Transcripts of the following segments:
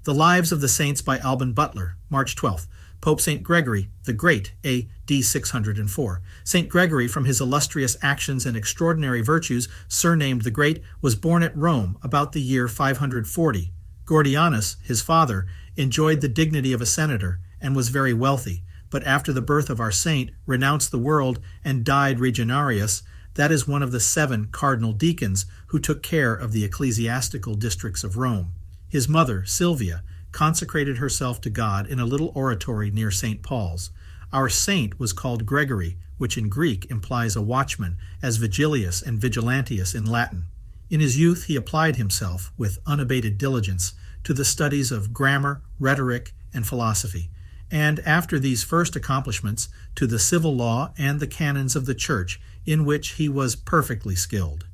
The Lives of the Saints by Alban Butler, March 12th. Pope St. Gregory the Great, A.D. 604. St. Gregory, from his illustrious actions and extraordinary virtues, surnamed the Great, was born at Rome about the year 540. Gordianus, his father, enjoyed the dignity of a senator and was very wealthy, but after the birth of our saint, renounced the world and died regionarius. That is one of the 7 cardinal deacons who took care of the ecclesiastical districts of Rome. His mother, Sylvia, consecrated herself to God in a little oratory near St. Paul's. Our saint was called Gregory, which in Greek implies a watchman, as Vigilius and Vigilantius in Latin. In his youth he applied himself, with unabated diligence, to the studies of grammar, rhetoric, and philosophy, and after these first accomplishments, to the civil law and the canons of the Church, in which he was perfectly skilled.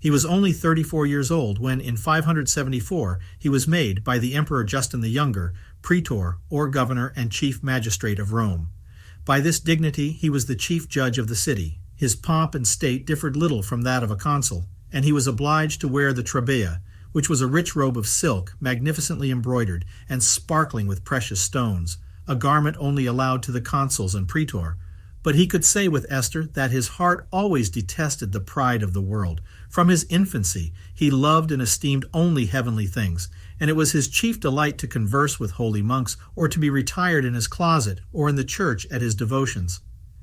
He was only 34 years old when, in 574, he was made, by the Emperor Justin the Younger, praetor, or governor and chief magistrate of Rome. By this dignity he was the chief judge of the city. His pomp and state differed little from that of a consul, and he was obliged to wear the trabea, which was a rich robe of silk, magnificently embroidered and sparkling with precious stones, a garment only allowed to the consuls and praetor. But he could say with Esther that his heart always detested the pride of the world. From his infancy he loved and esteemed only heavenly things, and it was his chief delight to converse with holy monks, or to be retired in his closet, or in the church at his devotions.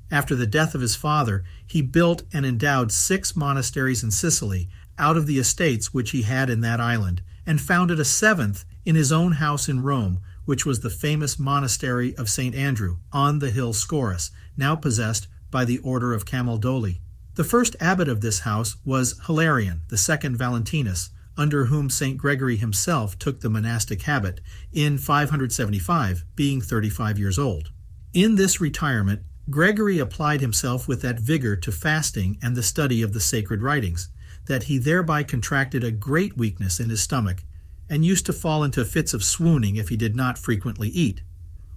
After the death of his father, he built and endowed 6 monasteries in Sicily, out of the estates which he had in that island, and founded a 7th in his own house in Rome, which was the famous monastery of St. Andrew, on the hill Scaurus, now possessed by the order of Camaldoli. The first abbot of this house was Hilarion, the second Valentinus, under whom St. Gregory himself took the monastic habit in 575, being 35 years old. In this retirement, Gregory applied himself with that vigor to fasting and the study of the sacred writings, that he thereby contracted a great weakness in his stomach, and used to fall into fits of swooning if he did not frequently eat.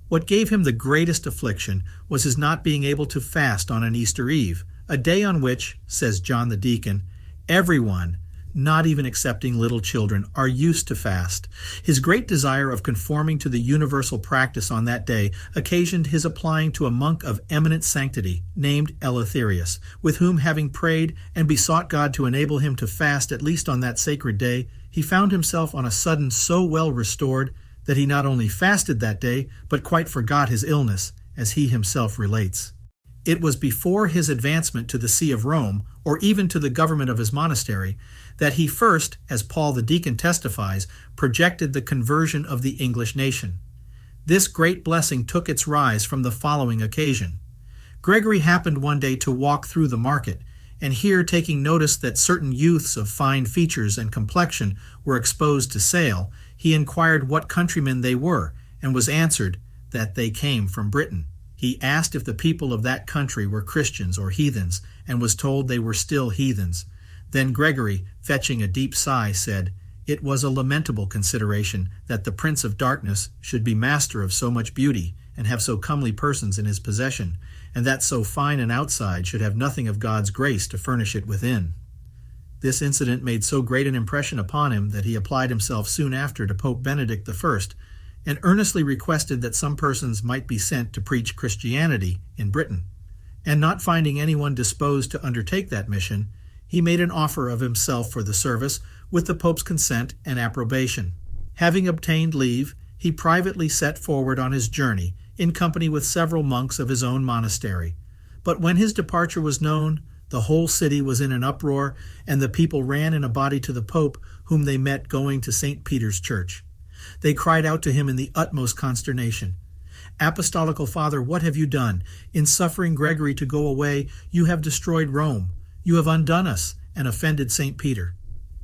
What gave him the greatest affliction was his not being able to fast on an Easter Eve, a day on which, says John the Deacon, everyone, not even excepting little children, are used to fast. His great desire of conforming to the universal practice on that day occasioned his applying to a monk of eminent sanctity, named Eleutherius, with whom, having prayed and besought God to enable him to fast at least on that sacred day, he found himself on a sudden so well restored that he not only fasted that day, but quite forgot his illness, as he himself relates. It was before his advancement to the See of Rome, or even to the government of his monastery, that he first, as Paul the Deacon testifies, projected the conversion of the English nation. This great blessing took its rise from the following occasion. Gregory happened one day to walk through the market, and here, taking notice that certain youths of fine features and complexion were exposed to sale, he inquired what countrymen they were, and was answered that they came from Britain. He asked if the people of that country were Christians or heathens, and was told they were still heathens. Then Gregory, fetching a deep sigh, said, "It was a lamentable consideration that the Prince of Darkness should be master of so much beauty, and have so comely persons in his possession, and that so fine an outside should have nothing of God's grace to furnish it within." This incident made so great an impression upon him that he applied himself soon after to Pope Benedict I, and earnestly requested that some persons might be sent to preach Christianity in Britain. And not finding anyone disposed to undertake that mission, he made an offer of himself for the service, with the Pope's consent and approbation. Having obtained leave, he privately set forward on his journey, in company with several monks of his own monastery. But when his departure was known, the whole city was in an uproar, and the people ran in a body to the Pope, whom they met going to St. Peter's Church. They cried out to him in the utmost consternation, "Apostolical Father, what have you done? In suffering Gregory to go away, you have destroyed Rome. You have undone us and offended St. Peter."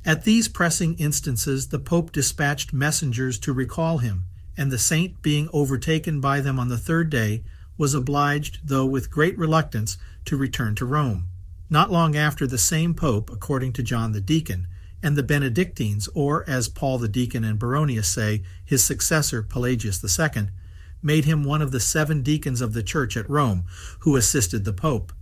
At these pressing instances, the Pope dispatched messengers to recall him, and the saint, being overtaken by them on the 3rd day, was obliged, though with great reluctance, to return to Rome. Not long after, the same Pope, according to John the Deacon, and the Benedictines, or, as Paul the Deacon and Baronius say, his successor Pelagius II, made him one of the 7 deacons of the Church at Rome, who assisted the Pope.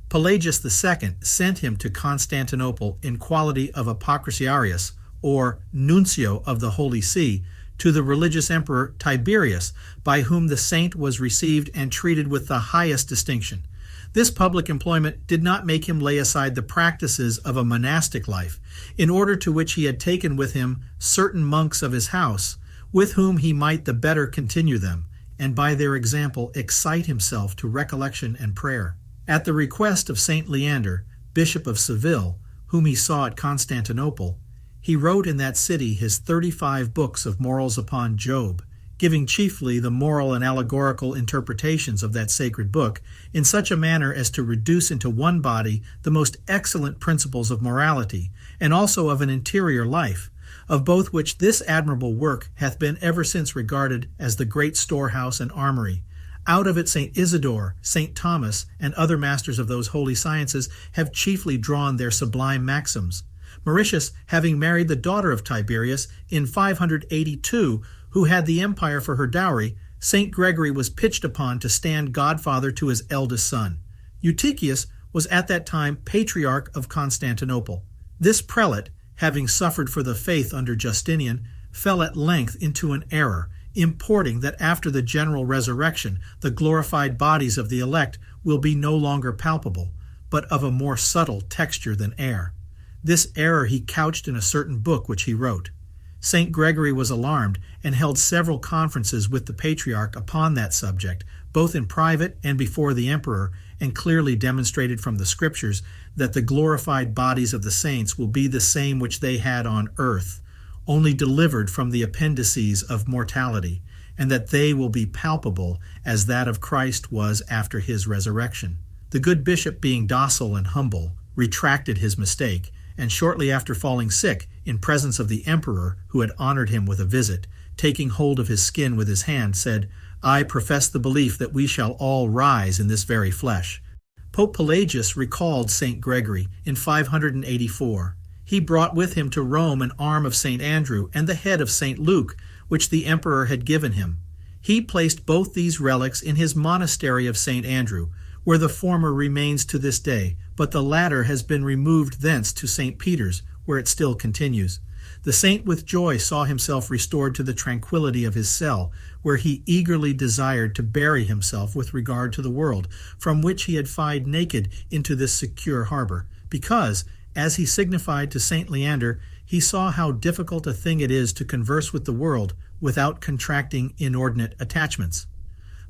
Pelagius II sent him to Constantinople in quality of Apocrisiarius, or nuncio of the Holy See, to the religious emperor Tiberius, by whom the saint was received and treated with the highest distinction. This public employment did not make him lay aside the practices of a monastic life, in order to which he had taken with him certain monks of his house, with whom he might the better continue them, and by their example excite himself to recollection and prayer. At the request of Saint Leander, Bishop of Seville, whom he saw at Constantinople, he wrote in that city his 35 books of morals upon Job, giving chiefly the moral and allegorical interpretations of that sacred book in such a manner as to reduce into one body the most excellent principles of morality, and also of an interior life, of both which this admirable work hath been ever since regarded as the great storehouse and armory. Out of it St. Isidore, St. Thomas, and other masters of those holy sciences have chiefly drawn their sublime maxims. Mauritius, having married the daughter of Tiberius in 582, who had the empire for her dowry, St. Gregory was pitched upon to stand godfather to his eldest son. Eutychius was at that time Patriarch of Constantinople. This prelate, having suffered for the faith under Justinian, fell at length into an error, importing that after the general resurrection the glorified bodies of the elect will be no longer palpable, but of a more subtle texture than air. This error he couched in a certain book which he wrote. St. Gregory was alarmed and held several conferences with the Patriarch upon that subject, both in private and before the emperor, and clearly demonstrated from the Scriptures that the glorified bodies of the saints will be the same which they had on earth, only delivered from the appendices of mortality, and that they will be palpable as that of Christ was after his resurrection. The good bishop, being docile and humble, retracted his mistake, and shortly after falling sick, in presence of the emperor, who had honored him with a visit, taking hold of his skin with his hand, said, "I profess the belief that we shall all rise in this very flesh." Pope Pelagius recalled St. Gregory in 584. He brought with him to Rome an arm of St. Andrew and the head of St. Luke, which the emperor had given him. He placed both these relics in his monastery of St. Andrew, where the former remains to this day, but the latter has been removed thence to St. Peter's, where it still continues. The saint with joy saw himself restored to the tranquillity of his cell, where he eagerly desired to bury himself with regard to the world, from which he had filed naked into this secure harbor, because, as he signified to St. Leander, he saw how difficult a thing it is to converse with the world without contracting inordinate attachments.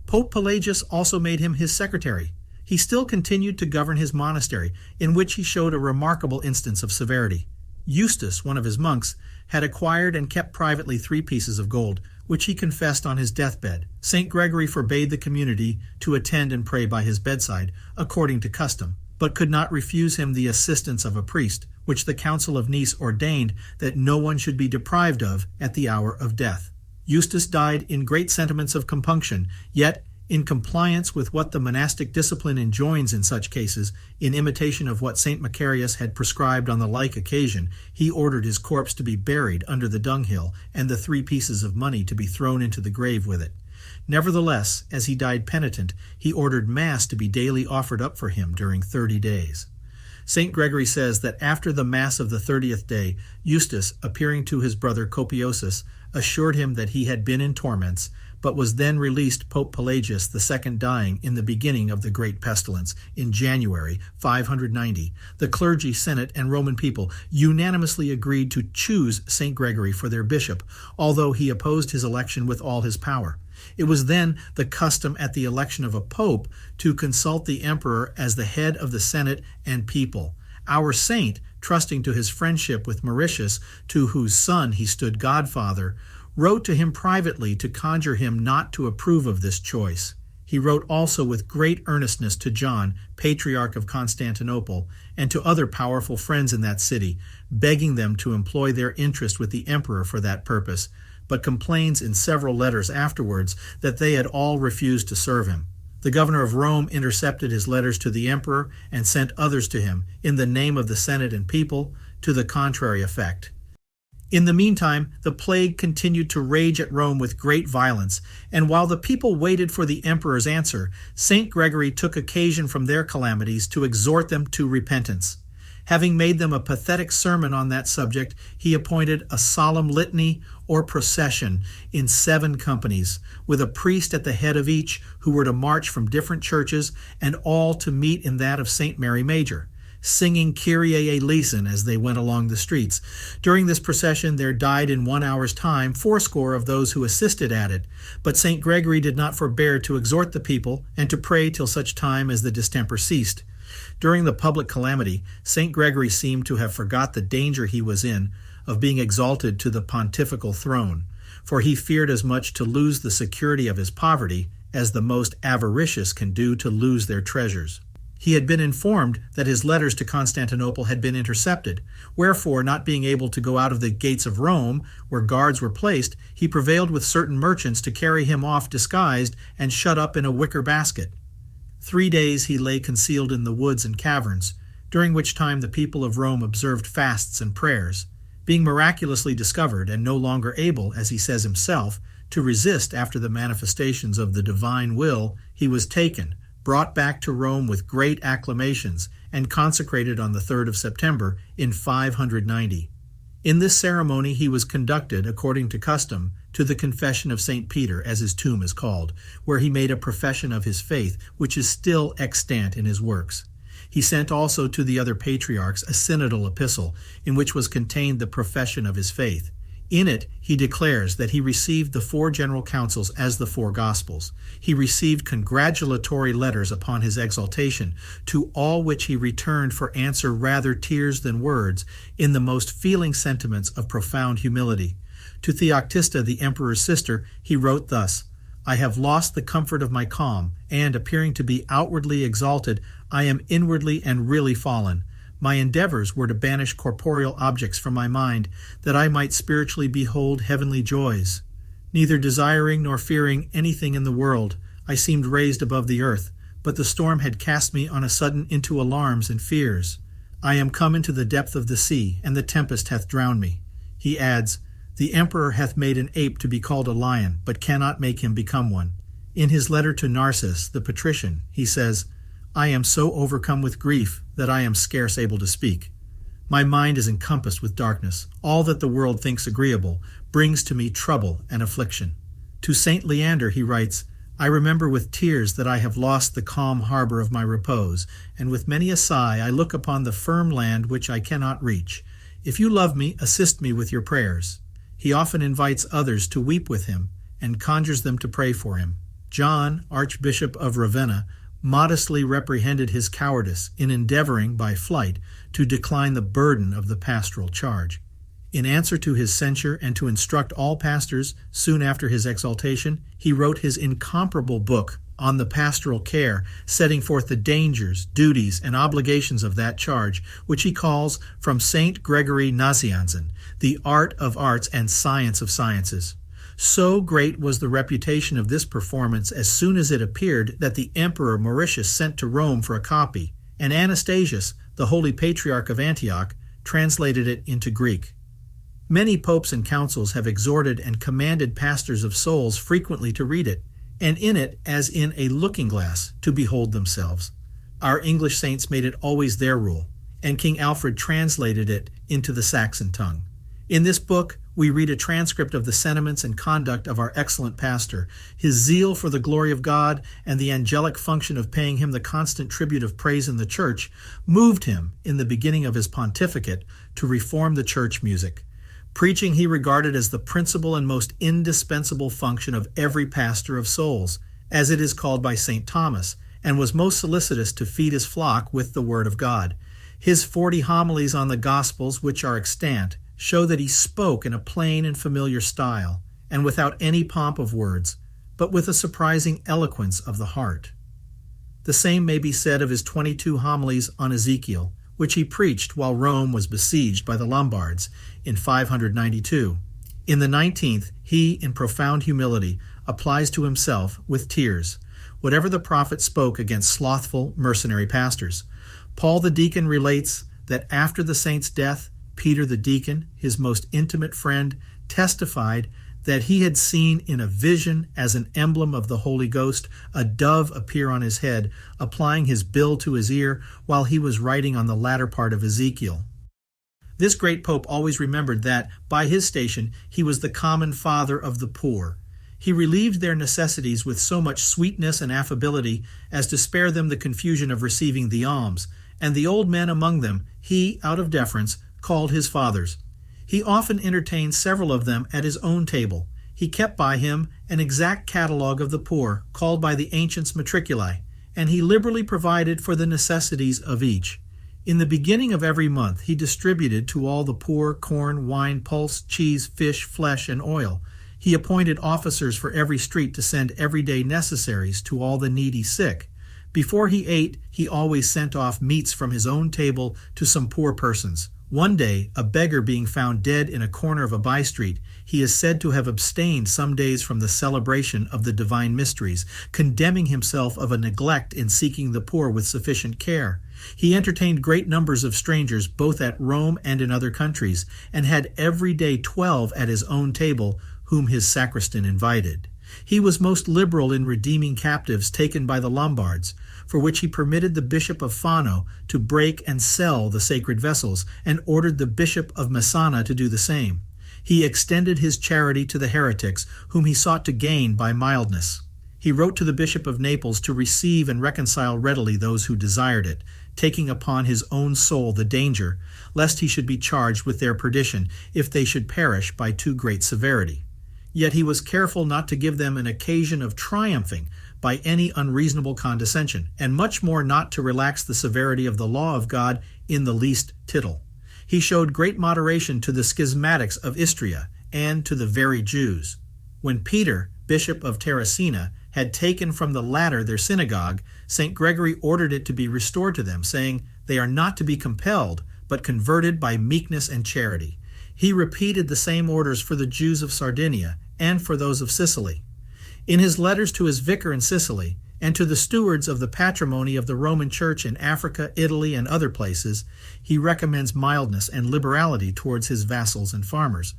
Pope Pelagius also made him his secretary. He still continued to govern his monastery, in which he showed a remarkable instance of severity. Eustace, one of his monks, had acquired and kept privately 3 pieces of gold, which he confessed on his deathbed. St. Gregory forbade the community to attend and pray by his bedside, according to custom, but could not refuse him the assistance of a priest, which the Council of Nice ordained that no one should be deprived of at the hour of death. Eustace died in great sentiments of compunction, yet, in compliance with what the monastic discipline enjoins in such cases, in imitation of what St. Macarius had prescribed on the like occasion, he ordered his corpse to be buried under the dunghill, and the 3 pieces of money to be thrown into the grave with it. Nevertheless, as he died penitent, he ordered Mass to be daily offered up for him during 30 days. St. Gregory says that after the Mass of the 30th day, Eustace, appearing to his brother Copiosus, assured him that he had been in torments, but was then released Pope Pelagius II dying in the beginning of the great pestilence in January 590. The clergy, senate, and Roman people unanimously agreed to choose St. Gregory for their bishop, although he opposed his election with all his power. It was then the custom at the election of a pope to consult the emperor as the head of the senate and people. Our saint, trusting to his friendship with Mauritius, to whose son he stood godfather, wrote to him privately to conjure him not to approve of this choice. He wrote also with great earnestness to John, Patriarch of Constantinople, and to other powerful friends in that city, begging them to employ their interest with the emperor for that purpose, but complains in several letters afterwards that they had all refused to serve him. The governor of Rome intercepted his letters to the emperor and sent others to him, in the name of the Senate and people, to the contrary effect. In the meantime, the plague continued to rage at Rome with great violence, and while the people waited for the emperor's answer, St. Gregory took occasion from their calamities to exhort them to repentance. Having made them a pathetic sermon on that subject, he appointed a solemn litany or procession in 7 companies, with a priest at the head of each, who were to march from different churches and all to meet in that of St. Mary Major, singing Kyrie eleison as they went along the streets. During this procession there died in 1 hour's time 80 of those who assisted at it, but St. Gregory did not forbear to exhort the people and to pray till such time as the distemper ceased. During the public calamity, St. Gregory seemed to have forgot the danger he was in of being exalted to the pontifical throne, for he feared as much to lose the security of his poverty as the most avaricious can do to lose their treasures. He had been informed that his letters to Constantinople had been intercepted, wherefore, not being able to go out of the gates of Rome, where guards were placed, he prevailed with certain merchants to carry him off disguised and shut up in a wicker basket. 3 days he lay concealed in the woods and caverns, during which time the people of Rome observed fasts and prayers. Being miraculously discovered, and no longer able, as he says himself, to resist after the manifestations of the divine will, he was taken, brought back to Rome with great acclamations, and consecrated on the 3rd of September in 590. In this ceremony he was conducted, according to custom, to the confession of St. Peter, as his tomb is called, where he made a profession of his faith, which is still extant in his works. He sent also to the other patriarchs a synodal epistle, in which was contained the profession of his faith. In it he declares that he received the 4 general councils as the 4 Gospels. He received congratulatory letters upon his exaltation, to all which he returned for answer rather tears than words, in the most feeling sentiments of profound humility. To Theoctista, the emperor's sister, he wrote thus: "I have lost the comfort of my calm, and, appearing to be outwardly exalted, I am inwardly and really fallen. My endeavors were to banish corporeal objects from my mind, that I might spiritually behold heavenly joys. Neither desiring nor fearing anything in the world, I seemed raised above the earth, but the storm had cast me on a sudden into alarms and fears. I am come into the depth of the sea, and the tempest hath drowned me." He adds, "The emperor hath made an ape to be called a lion, but cannot make him become one." In his letter to Narcissus, the patrician, he says, "I am so overcome with grief that I am scarce able to speak. My mind is encompassed with darkness. All that the world thinks agreeable brings to me trouble and affliction." To St. Leander he writes, "I remember with tears that I have lost the calm harbor of my repose, and with many a sigh I look upon the firm land which I cannot reach. If you love me, assist me with your prayers." He often invites others to weep with him and conjures them to pray for him. John, Archbishop of Ravenna, modestly reprehended his cowardice in endeavoring, by flight, to decline the burden of the pastoral charge. In answer to his censure and to instruct all pastors, soon after his exaltation, he wrote his incomparable book on the pastoral care, setting forth the dangers, duties, and obligations of that charge, which he calls From St. Gregory Nazianzen, the Art of Arts and Science of Sciences. So great was the reputation of this performance as soon as it appeared that the Emperor Maurice sent to Rome for a copy, and Anastasius, the Holy Patriarch of Antioch, translated it into Greek. Many popes and councils have exhorted and commanded pastors of souls frequently to read it, and in it, as in a looking-glass, to behold themselves. Our English saints made it always their rule, and King Alfred translated it into the Saxon tongue. In this book, we read a transcript of the sentiments and conduct of our excellent pastor. His zeal for the glory of God and the angelic function of paying him the constant tribute of praise in the church moved him, in the beginning of his pontificate, to reform the church music. Preaching he regarded as the principal and most indispensable function of every pastor of souls, as it is called by St. Thomas, and was most solicitous to feed his flock with the word of God. His 40 homilies on the Gospels, which are extant, show that he spoke in a plain and familiar style, and without any pomp of words, but with a surprising eloquence of the heart. The same may be said of his 22 homilies on Ezekiel, which he preached while Rome was besieged by the Lombards in 592. In the 19th, he, in profound humility, applies to himself, with tears, whatever the prophet spoke against slothful, mercenary pastors. Paul the deacon relates that after the saint's death, Peter the deacon, his most intimate friend, testified that he had seen in a vision as an emblem of the Holy Ghost a dove appear on his head, applying his bill to his ear while he was writing on the latter part of Ezekiel. This great pope always remembered that, by his station, he was the common father of the poor. He relieved their necessities with so much sweetness and affability as to spare them the confusion of receiving the alms, and the old men among them he, out of deference, called his fathers. He often entertained several of them at his own table. He kept by him an exact catalogue of the poor, called by the ancients matriculae, and he liberally provided for the necessities of each. In the beginning of every month he distributed to all the poor corn, wine, pulse, cheese, fish, flesh, and oil. He appointed officers for every street to send everyday necessaries to all the needy sick. Before he ate, he always sent off meats from his own table to some poor persons. One day, a beggar being found dead in a corner of a by-street, he is said to have abstained some days from the celebration of the divine mysteries, condemning himself of a neglect in seeking the poor with sufficient care. He entertained great numbers of strangers both at Rome and in other countries, and had every day 12 at his own table, whom his sacristan invited. He was most liberal in redeeming captives taken by the Lombards, for which he permitted the Bishop of Fano to break and sell the sacred vessels, and ordered the Bishop of Messana to do the same. He extended his charity to the heretics, whom he sought to gain by mildness. He wrote to the Bishop of Naples to receive and reconcile readily those who desired it, taking upon his own soul the danger, lest he should be charged with their perdition, if they should perish by too great severity. Yet he was careful not to give them an occasion of triumphing by any unreasonable condescension, and much more not to relax the severity of the law of God in the least tittle. He showed great moderation to the schismatics of Istria and to the very Jews. When Peter, Bishop of Terracina, had taken from the latter their synagogue, St. Gregory ordered it to be restored to them, saying, "They are not to be compelled, but converted by meekness and charity." He repeated the same orders for the Jews of Sardinia and for those of Sicily. In his letters to his vicar in Sicily, and to the stewards of the patrimony of the Roman Church in Africa, Italy, and other places, he recommends mildness and liberality towards his vassals and farmers,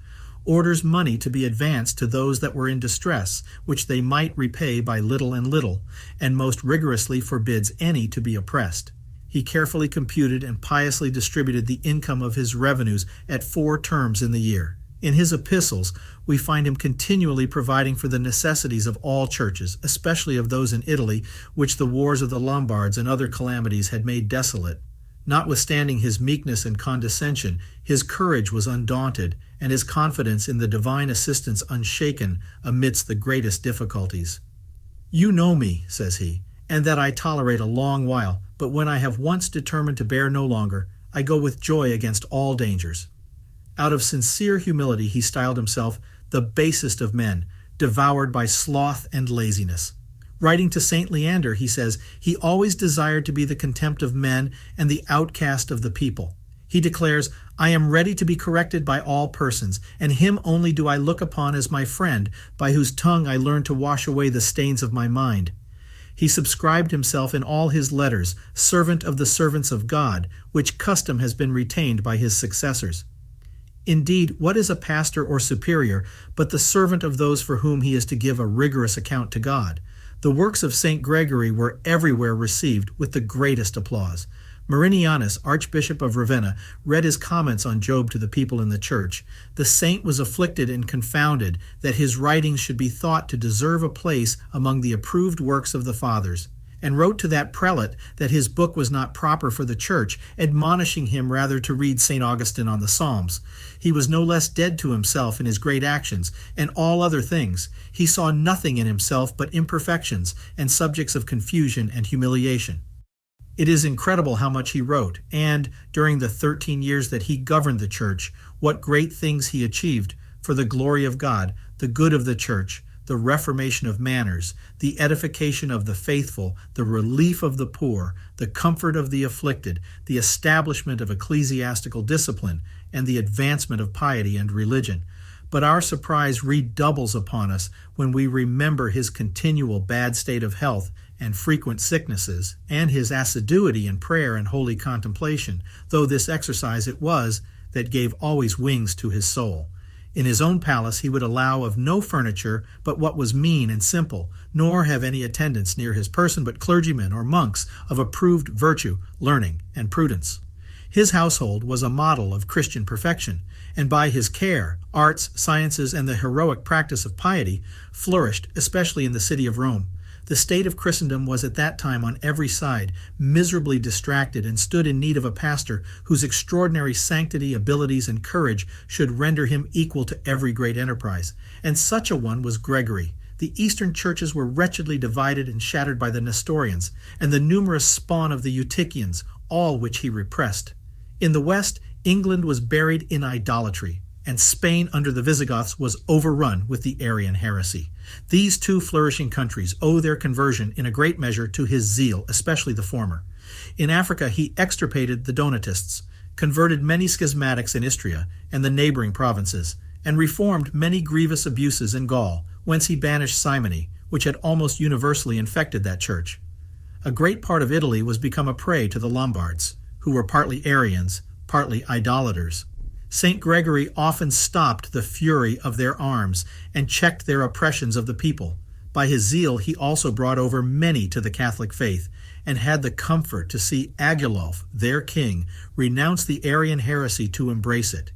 orders money to be advanced to those that were in distress, which they might repay by little and little, and most rigorously forbids any to be oppressed. He carefully computed and piously distributed the income of his revenues at 4 terms in the year. In his epistles, we find him continually providing for the necessities of all churches, especially of those in Italy, which the wars of the Lombards and other calamities had made desolate. Notwithstanding his meekness and condescension, his courage was undaunted, and his confidence in the divine assistance unshaken amidst the greatest difficulties. "You know me," says he, "and that I tolerate a long while, but when I have once determined to bear no longer, I go with joy against all dangers." Out of sincere humility he styled himself the basest of men, devoured by sloth and laziness. Writing to St. Leander, he says, he always desired to be the contempt of men and the outcast of the people. He declares, "I am ready to be corrected by all persons, and him only do I look upon as my friend, by whose tongue I learn to wash away the stains of my mind." He subscribed himself in all his letters, servant of the servants of God, which custom has been retained by his successors. Indeed, what is a pastor or superior but the servant of those for whom he is to give a rigorous account to God? The works of St. Gregory were everywhere received with the greatest applause. Marinianus, Archbishop of Ravenna, read his comments on Job to the people in the church. The saint was afflicted and confounded that his writings should be thought to deserve a place among the approved works of the fathers, and wrote to that prelate that his book was not proper for the church, admonishing him rather to read St. Augustine on the Psalms. He was no less dead to himself in his great actions and all other things. He saw nothing in himself but imperfections and subjects of confusion and humiliation. It is incredible how much he wrote, and, during the 13 years that he governed the church, what great things he achieved for the glory of God, the good of the church, the reformation of manners, the edification of the faithful, the relief of the poor, the comfort of the afflicted, the establishment of ecclesiastical discipline, and the advancement of piety and religion. But our surprise redoubles upon us when we remember his continual bad state of health and frequent sicknesses, and his assiduity in prayer and holy contemplation, though this exercise it was that gave always wings to his soul. In his own palace he would allow of no furniture but what was mean and simple, nor have any attendants near his person but clergymen or monks of approved virtue, learning, and prudence. His household was a model of Christian perfection, and by his care, arts, sciences, and the heroic practice of piety flourished, especially in the city of Rome. The state of Christendom was at that time on every side miserably distracted and stood in need of a pastor whose extraordinary sanctity, abilities, and courage should render him equal to every great enterprise. And such a one was Gregory. The Eastern churches were wretchedly divided and shattered by the Nestorians, and the numerous spawn of the Eutychians, all which he repressed. In the West, England was buried in idolatry, and Spain under the Visigoths was overrun with the Arian heresy. These two flourishing countries owe their conversion in a great measure to his zeal, especially the former. In Africa he extirpated the Donatists, converted many schismatics in Istria and the neighboring provinces, and reformed many grievous abuses in Gaul, whence he banished simony, which had almost universally infected that church. A great part of Italy was become a prey to the Lombards, who were partly Arians, partly idolaters. St. Gregory often stopped the fury of their arms and checked their oppressions of the people. By his zeal he also brought over many to the Catholic faith, and had the comfort to see Agilulf, their king, renounce the Arian heresy to embrace it.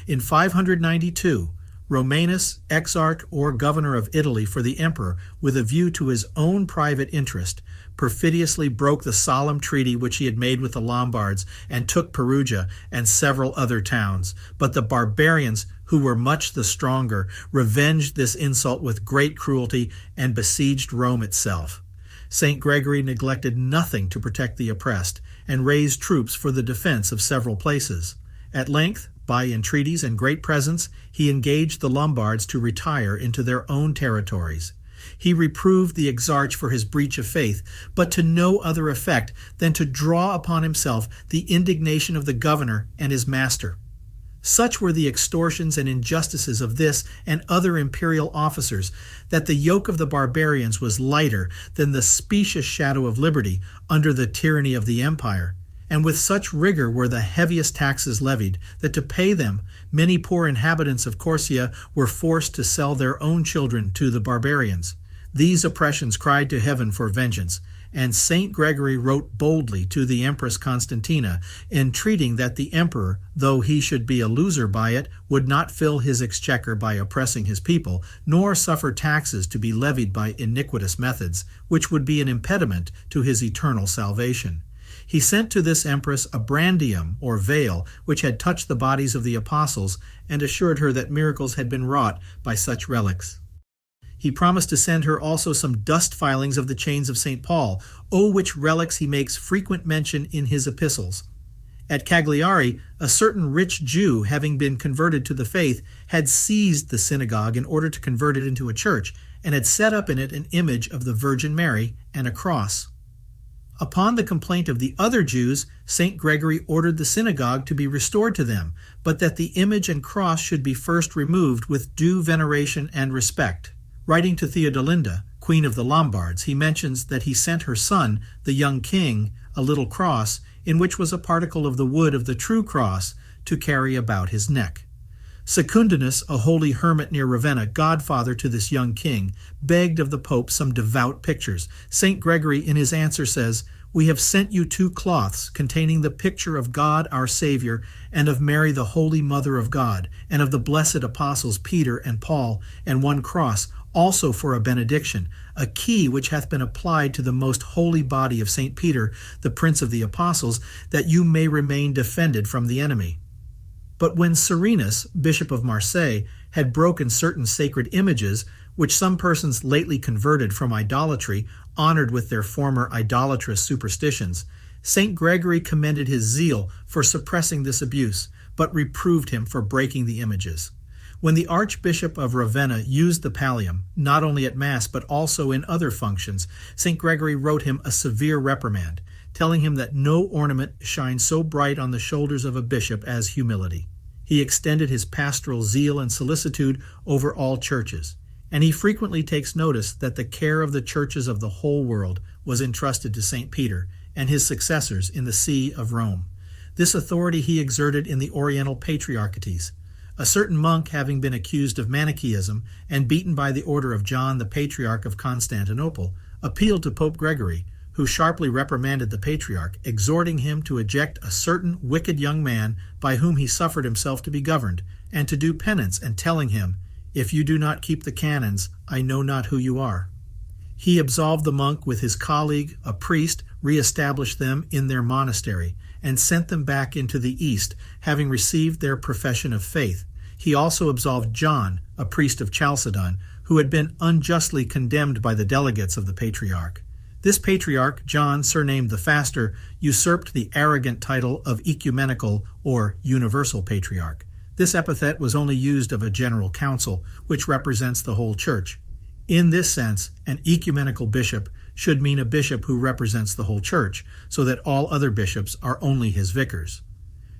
In 592, Romanus, exarch or governor of Italy for the emperor, with a view to his own private interest, perfidiously broke the solemn treaty which he had made with the Lombards and took Perugia and several other towns. But the barbarians, who were much the stronger, revenged this insult with great cruelty and besieged Rome itself. St. Gregory neglected nothing to protect the oppressed, and raised troops for the defense of several places. At length, by entreaties and great presents, he engaged the Lombards to retire into their own territories. He reproved the exarch for his breach of faith, but to no other effect than to draw upon himself the indignation of the governor and his master. Such were the extortions and injustices of this and other imperial officers, that the yoke of the barbarians was lighter than the specious shadow of liberty under the tyranny of the empire. And with such rigor were the heaviest taxes levied, that to pay them, many poor inhabitants of Corsia were forced to sell their own children to the barbarians. These oppressions cried to heaven for vengeance, and St. Gregory wrote boldly to the Empress Constantina, entreating that the emperor, though he should be a loser by it, would not fill his exchequer by oppressing his people, nor suffer taxes to be levied by iniquitous methods, which would be an impediment to his eternal salvation. He sent to this empress a brandium, or veil, which had touched the bodies of the apostles, and assured her that miracles had been wrought by such relics. He promised to send her also some dust filings of the chains of St. Paul, o which relics he makes frequent mention in his epistles. At Cagliari, a certain rich Jew, having been converted to the faith, had seized the synagogue in order to convert it into a church, and had set up in it an image of the Virgin Mary and a cross. Upon the complaint of the other Jews, St. Gregory ordered the synagogue to be restored to them, but that the image and cross should be first removed with due veneration and respect. Writing to Theodolinda, Queen of the Lombards, he mentions that he sent her son, the young king, a little cross, in which was a particle of the wood of the true cross, to carry about his neck. Secundinus, a holy hermit near Ravenna, godfather to this young king, begged of the Pope some devout pictures. St. Gregory in his answer says, "We have sent you 2 cloths containing the picture of God our Savior, and of Mary the Holy Mother of God, and of the blessed apostles Peter and Paul, and 1 cross, also for a benediction, a key which hath been applied to the most holy body of St. Peter, the Prince of the Apostles, that you may remain defended from the enemy." But when Serenus, Bishop of Marseille, had broken certain sacred images, which some persons lately converted from idolatry, honored with their former idolatrous superstitions, St. Gregory commended his zeal for suppressing this abuse, but reproved him for breaking the images. When the Archbishop of Ravenna used the pallium, not only at Mass but also in other functions, St. Gregory wrote him a severe reprimand, telling him that no ornament shines so bright on the shoulders of a bishop as humility. He extended his pastoral zeal and solicitude over all churches, and he frequently takes notice that the care of the churches of the whole world was entrusted to St. Peter and his successors in the See of Rome. This authority he exerted in the Oriental Patriarchates. A certain monk, having been accused of Manichaeism and beaten by the order of John the Patriarch of Constantinople, appealed to Pope Gregory, who sharply reprimanded the Patriarch, exhorting him to eject a certain wicked young man by whom he suffered himself to be governed, and to do penance, and telling him, "If you do not keep the canons, I know not who you are." He absolved the monk with his colleague, a priest, re-established them in their monastery, and sent them back into the East, having received their profession of faith. He also absolved John, a priest of Chalcedon, who had been unjustly condemned by the delegates of the Patriarch. This Patriarch, John, surnamed the Faster, usurped the arrogant title of ecumenical or universal Patriarch. This epithet was only used of a general council, which represents the whole Church. In this sense, an ecumenical bishop should mean a bishop who represents the whole Church, so that all other bishops are only his vicars.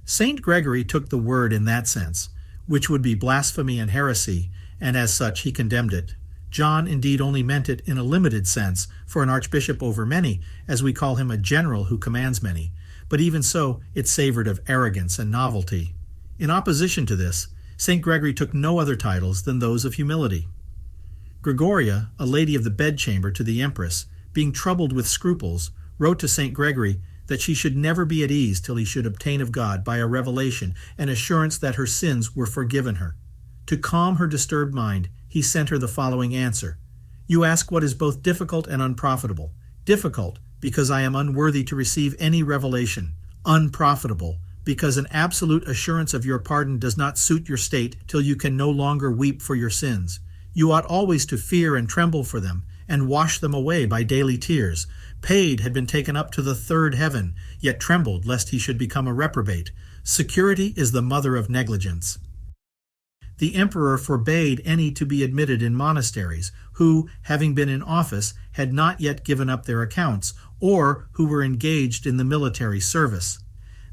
Saint Gregory took the word in that sense, which would be blasphemy and heresy, and as such he condemned it. John indeed only meant it in a limited sense, for an archbishop over many, as we call him a general who commands many, but even so it savored of arrogance and novelty. In opposition to this, Saint Gregory took no other titles than those of humility. Gregoria, a lady of the bedchamber to the empress, being troubled with scruples, wrote to Saint Gregory that she should never be at ease till he should obtain of God by a revelation an assurance that her sins were forgiven her. To calm her disturbed mind, he sent her the following answer: "You ask what is both difficult and unprofitable. Difficult, because I am unworthy to receive any revelation. Unprofitable, because an absolute assurance of your pardon does not suit your state till you can no longer weep for your sins. You ought always to fear and tremble for them, and wash them away by daily tears. Paid had been taken up to the third heaven, yet trembled lest he should become a reprobate. Security is the mother of negligence." The emperor forbade any to be admitted in monasteries, who, having been in office, had not yet given up their accounts, or who were engaged in the military service.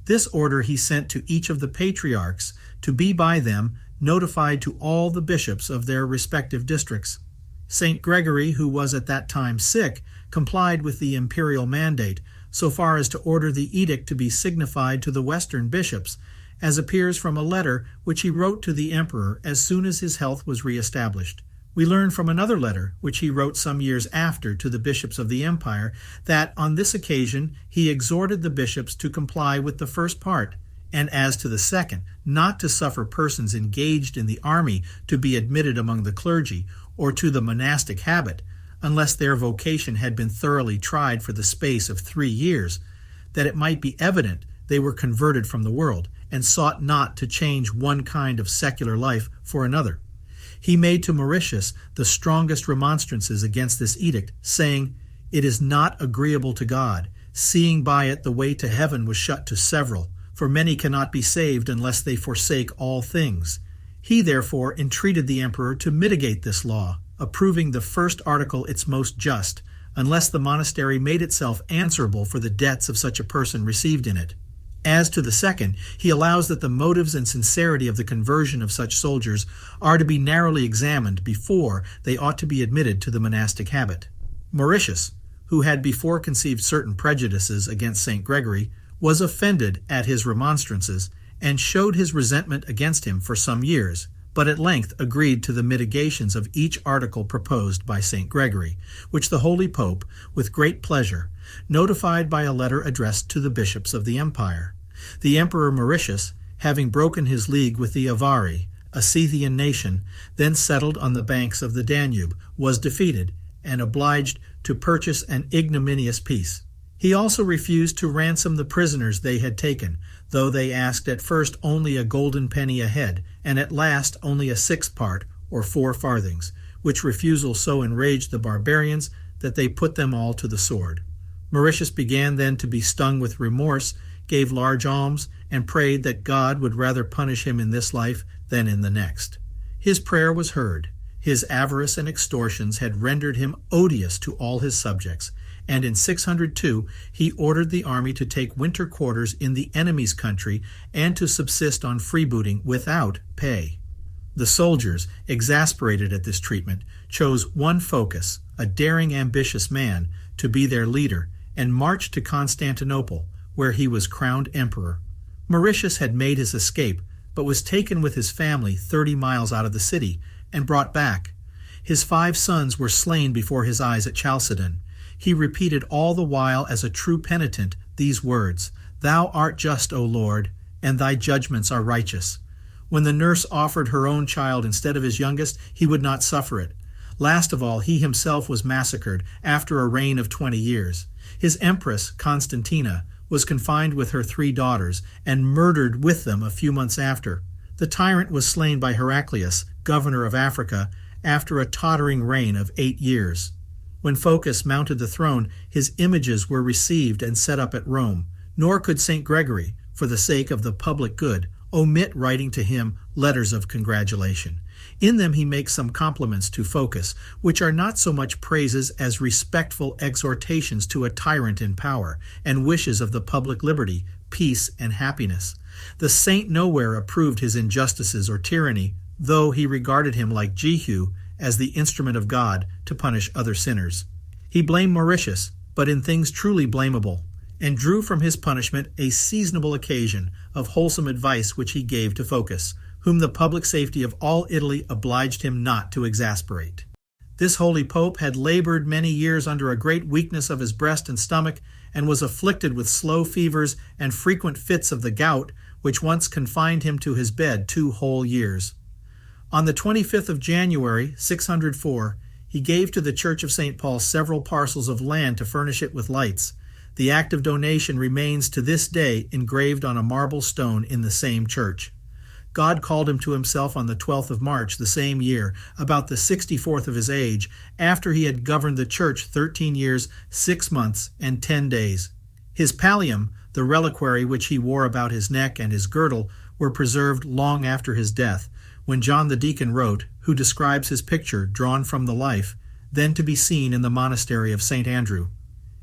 This order he sent to each of the patriarchs, to be by them notified to all the bishops of their respective districts. Saint Gregory, who was at that time sick, complied with the imperial mandate, so far as to order the edict to be signified to the western bishops, as appears from a letter which he wrote to the emperor as soon as his health was re-established. We learn from another letter, which he wrote some years after to the bishops of the empire, that on this occasion he exhorted the bishops to comply with the first part, and as to the second, not to suffer persons engaged in the army to be admitted among the clergy, or to the monastic habit, unless their vocation had been thoroughly tried for the space of 3 years, that it might be evident they were converted from the world, and sought not to change one kind of secular life for another. He made to Mauritius the strongest remonstrances against this edict, saying, "It is not agreeable to God, seeing by it the way to heaven was shut to several, for many cannot be saved unless they forsake all things." He therefore entreated the emperor to mitigate this law, approving the first article its most just, unless the monastery made itself answerable for the debts of such a person received in it. As to the second, he allows that the motives and sincerity of the conversion of such soldiers are to be narrowly examined before they ought to be admitted to the monastic habit. Mauritius, who had before conceived certain prejudices against St. Gregory, was offended at his remonstrances, and showed his resentment against him for some years, but at length agreed to the mitigations of each article proposed by St. Gregory, which the Holy Pope, with great pleasure, notified by a letter addressed to the bishops of the empire. The Emperor Mauritius, having broken his league with the Avari, a Scythian nation, then settled on the banks of the Danube, was defeated, and obliged to purchase an ignominious peace. He also refused to ransom the prisoners they had taken, though they asked at first only a golden penny a head, and at last only a sixth part, or 4 farthings, which refusal so enraged the barbarians that they put them all to the sword. Mauritius began then to be stung with remorse, gave large alms, and prayed that God would rather punish him in this life than in the next. His prayer was heard. His avarice and extortions had rendered him odious to all his subjects, and in 602 he ordered the army to take winter quarters in the enemy's country and to subsist on freebooting without pay. The soldiers, exasperated at this treatment, chose one Phocas, a daring, ambitious man, to be their leader, and marched to Constantinople, where he was crowned emperor. Mauritius had made his escape, but was taken with his family 30 miles out of the city and brought back. His 5 sons were slain before his eyes at Chalcedon. He repeated all the while as a true penitent these words, "Thou art just, O Lord, and thy judgments are righteous." When the nurse offered her own child instead of his youngest, he would not suffer it. Last of all, he himself was massacred after a reign of 20 years. His empress, Constantina, was confined with her 3 daughters and murdered with them a few months after. The tyrant was slain by Heraclius, governor of Africa, after a tottering reign of 8 years. When Phocas mounted the throne, his images were received and set up at Rome, nor could St. Gregory, for the sake of the public good, omit writing to him letters of congratulation. In them he makes some compliments to Phocas, which are not so much praises as respectful exhortations to a tyrant in power, and wishes of the public liberty, peace, and happiness. The saint nowhere approved his injustices or tyranny, though he regarded him like Jehu as the instrument of God to punish other sinners. He blamed Mauritius, but in things truly blamable, and drew from his punishment a seasonable occasion of wholesome advice which he gave to Phocas, whom the public safety of all Italy obliged him not to exasperate. This holy pope had labored many years under a great weakness of his breast and stomach, and was afflicted with slow fevers and frequent fits of the gout, which once confined him to his bed 2 whole years. On the 25th of January, 604, he gave to the Church of St. Paul several parcels of land to furnish it with lights. The act of donation remains to this day engraved on a marble stone in the same church. God called him to himself on the 12th of March the same year, about the 64th of his age, after he had governed the church 13 years, 6 months, and 10 days. His pallium, the reliquary which he wore about his neck and his girdle, were preserved long after his death, when John the deacon wrote, who describes his picture drawn from the life, then to be seen in the monastery of St. Andrew.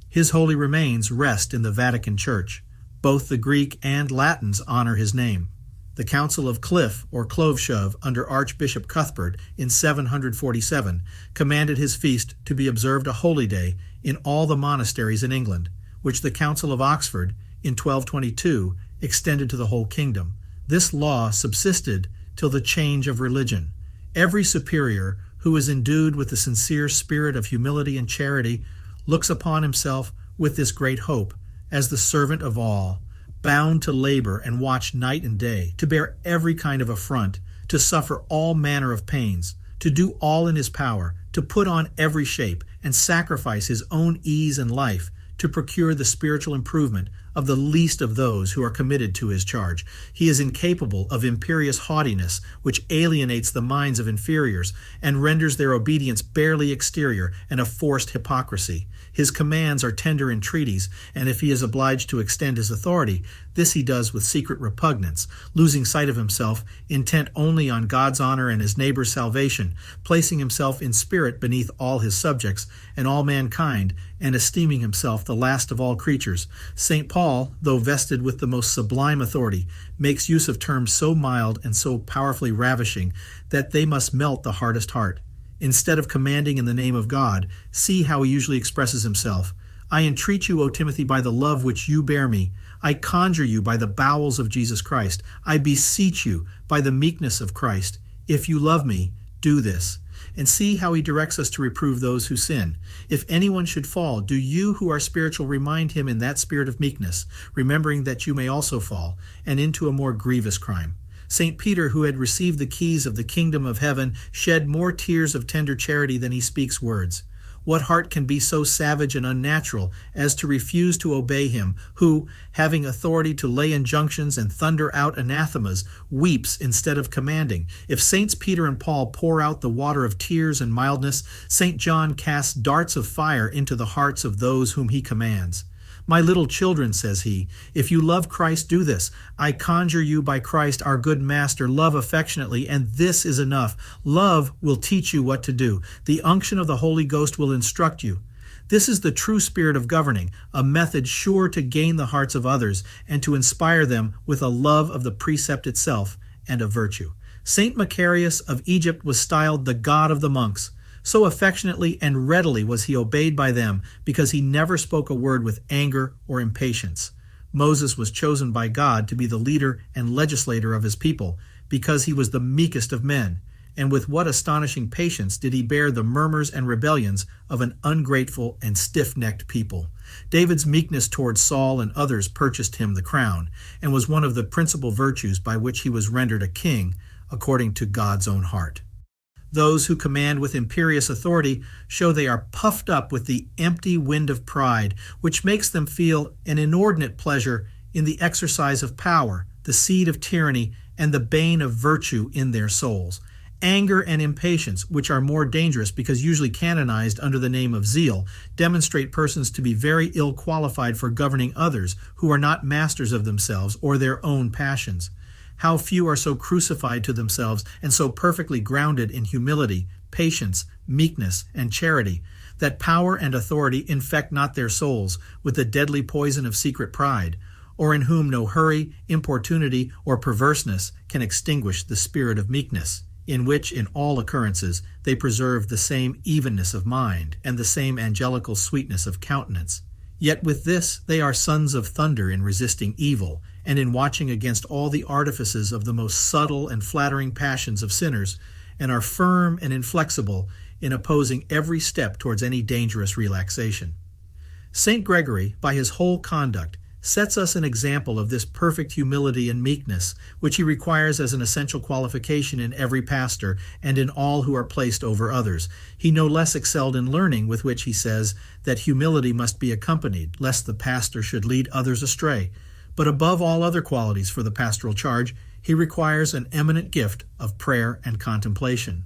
His holy remains rest in the Vatican Church. Both the Greek and Latins honor his name. The Council of Cliff, or Cloveshove, under Archbishop Cuthbert in 747, commanded his feast to be observed a holy day in all the monasteries in England, which the Council of Oxford, in 1222, extended to the whole kingdom. This law subsisted till the change of religion. Every superior who is endued with the sincere spirit of humility and charity looks upon himself with this great hope as the servant of all, bound to labor and watch night and day, to bear every kind of affront, to suffer all manner of pains, to do all in his power, to put on every shape and sacrifice his own ease and life to procure the spiritual improvement of the least of those who are committed to his charge. He is incapable of imperious haughtiness, which alienates the minds of inferiors and renders their obedience barely exterior and a forced hypocrisy. His commands are tender entreaties, and if he is obliged to extend his authority, this he does with secret repugnance, losing sight of himself, intent only on God's honor and his neighbor's salvation, placing himself in spirit beneath all his subjects and all mankind, and esteeming himself the last of all creatures. St. Paul, though vested with the most sublime authority, makes use of terms so mild and so powerfully ravishing that they must melt the hardest heart. Instead of commanding in the name of God, see how he usually expresses himself. I entreat you, O Timothy, by the love which you bear me. I conjure you by the bowels of Jesus Christ. I beseech you by the meekness of Christ. If you love me, do this. And see how he directs us to reprove those who sin. If anyone should fall, do you who are spiritual remind him in that spirit of meekness, remembering that you may also fall, and into a more grievous crime. St. Peter, who had received the keys of the kingdom of heaven, shed more tears of tender charity than he speaks words. What heart can be so savage and unnatural as to refuse to obey him, who, having authority to lay injunctions and thunder out anathemas, weeps instead of commanding? If Saints Peter and Paul pour out the water of tears and mildness, St. John casts darts of fire into the hearts of those whom he commands. My little children, says he, if you love Christ, do this. I conjure you by Christ, our good master, love affectionately, and this is enough. Love will teach you what to do. The unction of the Holy Ghost will instruct you. This is the true spirit of governing, a method sure to gain the hearts of others and to inspire them with a love of the precept itself and of virtue. Saint Macarius of Egypt was styled the god of the monks. So affectionately and readily was he obeyed by them, because he never spoke a word with anger or impatience. Moses was chosen by God to be the leader and legislator of his people, because he was the meekest of men, and with what astonishing patience did he bear the murmurs and rebellions of an ungrateful and stiff-necked people. David's meekness towards Saul and others purchased him the crown, and was one of the principal virtues by which he was rendered a king, according to God's own heart. Those who command with imperious authority show they are puffed up with the empty wind of pride, which makes them feel an inordinate pleasure in the exercise of power, the seed of tyranny, and the bane of virtue in their souls. Anger and impatience, which are more dangerous because usually canonized under the name of zeal, demonstrate persons to be very ill qualified for governing others who are not masters of themselves or their own passions. How few are so crucified to themselves and so perfectly grounded in humility, patience, meekness, and charity, that power and authority infect not their souls with the deadly poison of secret pride, or in whom no hurry, importunity, or perverseness can extinguish the spirit of meekness, in which, in all occurrences, they preserve the same evenness of mind and the same angelical sweetness of countenance. Yet with this they are sons of thunder in resisting evil, and in watching against all the artifices of the most subtle and flattering passions of sinners, and are firm and inflexible in opposing every step towards any dangerous relaxation. St. Gregory, by his whole conduct, sets us an example of this perfect humility and meekness, which he requires as an essential qualification in every pastor and in all who are placed over others. He no less excelled in learning, with which he says that humility must be accompanied, lest the pastor should lead others astray. But above all other qualities for the pastoral charge, he requires an eminent gift of prayer and contemplation.